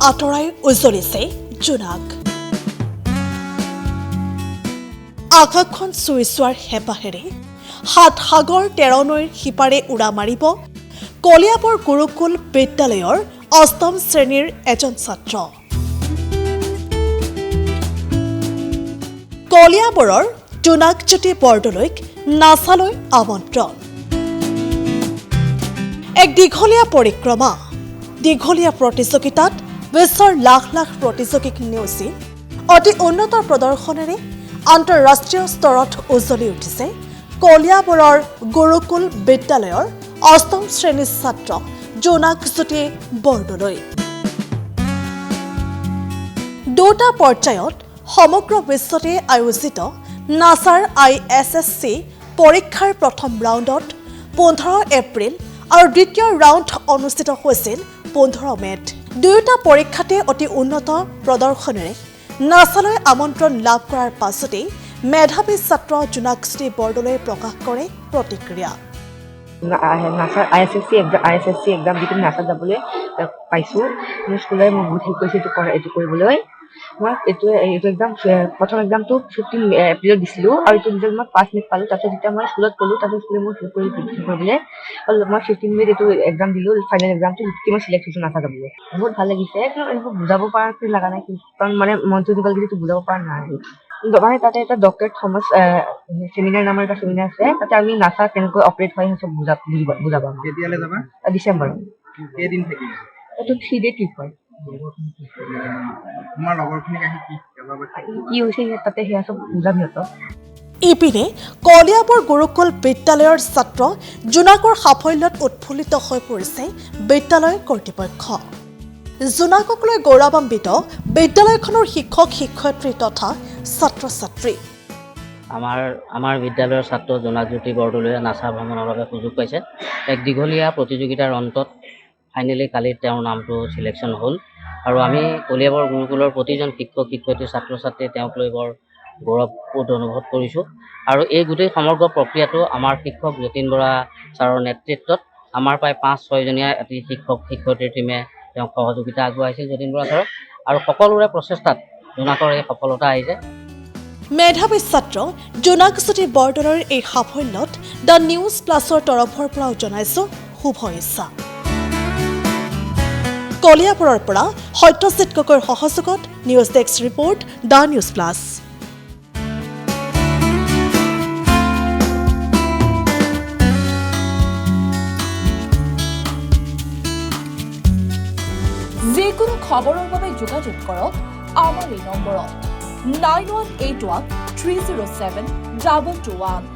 আঁতৰাই উজ্বলিছে জোনাক। আকাশখন চুই চোৱাৰ হেঁপাহেৰে সাত সাগৰ ১৩ নৈৰ সিপাৰে উৰা মাৰিব কলিয়াবৰ গুৰুকুল বিদ্যালয়ৰ ৮ম শ্ৰেণীৰ এজন ছাত্ৰ। কলিয়াবৰৰ জোনাকজ্যোতি বৰদলৈক নাচালৈ আমন্ত্ৰণ। এক দীঘলীয়া পৰিক্ৰমা, দীঘলীয়া প্ৰতিযোগিতাত বিশ্বৰ লাখ লাখ প্ৰতিযোগীক নেওচি অতি উন্নত প্ৰদৰ্শনেৰে আন্তঃৰাষ্ট্ৰীয় স্তৰত উজ্বলি উঠিছে কলিয়াবৰৰ গুৰুকুল বিদ্যালয়ৰ ৮ম শ্ৰেণীৰ ছাত্ৰ জোনাকজ্যোতি বৰদলৈ। দুটা পৰ্যায়ত সমগ্ৰ বিশ্বতে আয়োজিত নাছাৰ ISSC পৰীক্ষাৰ প্ৰথম ৰাউণ্ডত ১৫ এপ্ৰিল আৰু দ্বিতীয় ৰাউণ্ড অনুষ্ঠিত হৈছিল ১৫ মে'ত। দুয়োটা পৰীক্ষাতে অতি উন্নত প্ৰদৰ্শনেৰে নাছালৈ আমন্ত্ৰণ লাভ কৰাৰ পাছতেই মেধাৱী ছাত্ৰ জোনাকজ্যোতি বৰদলৈয়ে প্ৰকাশ কৰে প্ৰতিক্ৰিয়া। নাছাৰ ISSC এক্সাম যিটো নাছাত যাবলৈ পাইছোঁ, মোৰ স্কুলে মোক বহুত হেল্প কৰিছে এইটো কৰিবলৈ। মই এইটো এক্সাম প্ৰথম এক্সামটো 15 এপ্ৰিলত দিছিলোঁ আৰু এইটো ৰিজাল্ট মই 5 মে'ত পালোঁ। তাৰপিছত যেতিয়া মই স্কুলত গ'লোঁ, তাৰপিছত স্কুলে মোক হেল্প কৰিবলৈ আৰু মই 15 মে'ত এইটো এক্সাম দিলোঁ, ফাইনেল এক্সামটো, যেতিয়া মই চিলেক্ট হৈছোঁ নাছা যাবলৈ। বহুত ভাল লাগিছে, কিন্তু এনেকৈ বুজাব পৰাটো লগা নাই, কাৰণ মানে মনটো এনেকুৱা লাগিছে বুজাব পৰা নাই। মানে তাতে এটা ডক্টৰ থমাছ চেমিনাৰ নামৰ এটা চেমিনাৰ আছে, তাতে আমি নাছা কেনেকৈ অপাৰেট হয় সেই চব বুজাব। কেতিয়ালৈ যাবা? ডিচেম্বৰত। কেইদিন থাকিব? এইটো 3 day ট্ৰিপ হয়। তোমাৰ লগৰখিনিক আহি কি হৈছে তাতে সেয়া চব বুজাম সিহঁতক। ইপিনে কলিয়াবৰ গুৰুকুল বিদ্যালয়ৰ ছাত্ৰ জোনাকৰ সাফল্যত উৎফুল্লিত হৈ পৰিছে বিদ্যালয় কৰ্তৃপক্ষ। জোনাকক লৈ গৌৰৱান্বিত বিদ্যালয়খনৰ শিক্ষক শিক্ষয়িত্ৰী তথা ছাত্ৰ ছাত্ৰী। আমাৰ বিদ্যালয়ৰ ছাত্ৰ জোনাকজ্যোতি বৰদলৈয়ে নাছা ভ্ৰমণৰ বাবে সুযোগ পাইছে। এক দীঘলীয়া প্ৰতিযোগিতাৰ অন্তত ফাইনেলি কালি তেওঁৰ নামটো চিলেকশ্যন হ'ল আৰু আমি কলিয়াবৰ গুৰুকুলৰ প্ৰতিজন শিক্ষক শিক্ষয়িত্ৰী ছাত্ৰ ছাত্ৰীয়ে তেওঁক লৈ বৰ গৌৰৱবোধ অনুভৱ কৰিছোঁ। আৰু এই গোটেই সমগ্ৰ প্ৰক্ৰিয়াটো আমাৰ শিক্ষক যতীন বৰা ছাৰৰ নেতৃত্বত আমাৰ প্ৰায় ৫-৬ জনীয়া এটি শিক্ষক শিক্ষয়িত্ৰীৰ টীমে তেওঁক সহযোগিতা আগবঢ়াইছিল যতীন বৰা ছাৰক, আৰু সকলোৰে প্ৰচেষ্টাত জোনাকৰ এই সফলতা আহিছে। মেধাৱী ছাত্ৰ জোনাকজ্যোতি বৰদলৈৰ এই সাফল্যত দ্য নিউজ প্লাছৰ তৰফৰ পৰাও জনাইছোঁ শুভেচ্ছা। কলিয়াবৰৰ পৰা সত্যজিৎ গগৈৰ সহযোগত news desk report, the news plus. যিকোনো খবৰৰ বাবে যোগাযোগ কৰক আমাৰ এই নম্বৰত 9181 307 2221।